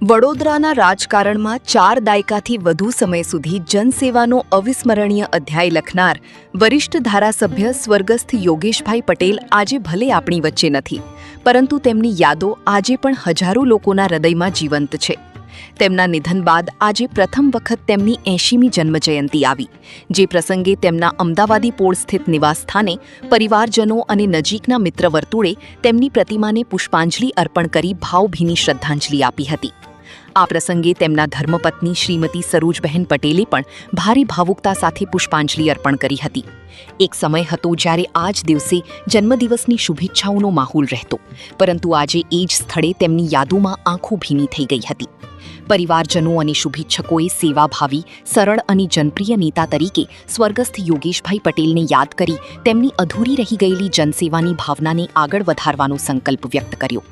વડોદરાના રાજકારણમાં 4 દાયકાથી વધુ સમય સુધી જનસેવાનો અવિસ્મરણીય અધ્યાય લખનાર વરિષ્ઠ ધારાસભ્ય સ્વર્ગસ્થ યોગેશભાઈ પટેલ આજે ભલે આપણી વચ્ચે નથી, પરંતુ તેમની યાદો આજે પણ હજારો લોકોના હૃદયમાં જીવંત છે. તેમના નિધન બાદ આજે પ્રથમ વખત તેમની 80મી જન્મજયંતિ આવી, જે પ્રસંગે તેમના અમદાવાદી પોળ સ્થિત નિવાસસ્થાને પરિવારજનો અને નજીકના મિત્ર વર્તુળે તેમની પ્રતિમાને પુષ્પાંજલિ અર્પણ કરી ભાવભીની શ્રદ્ધાંજલિ આપી હતી. આ પ્રસંગે તેમના ધર્મપત્ની શ્રીમતી સરોજબહેન પટેલે પણ ભારે ભાવુકતા સાથે પુષ્પાંજલિ અર્પણ કરી હતી. એક સમય હતો જ્યારે આ જ દિવસે જન્મદિવસની શુભેચ્છાઓનો માહોલ રહેતો, પરંતુ આજે એ જ સ્થળે તેમની યાદોમાં આંખો ભીની થઈ ગઈ હતી. પરિવારજનો અને શુભેચ્છકોએ સેવાભાવી, સરળ અને જનપ્રિય નેતા તરીકે સ્વર્ગસ્થ યોગેશભાઈ પટેલને યાદ કરી તેમની અધૂરી રહી ગયેલી જનસેવાની ભાવનાને આગળ વધારવાનો સંકલ્પ વ્યક્ત કર્યો.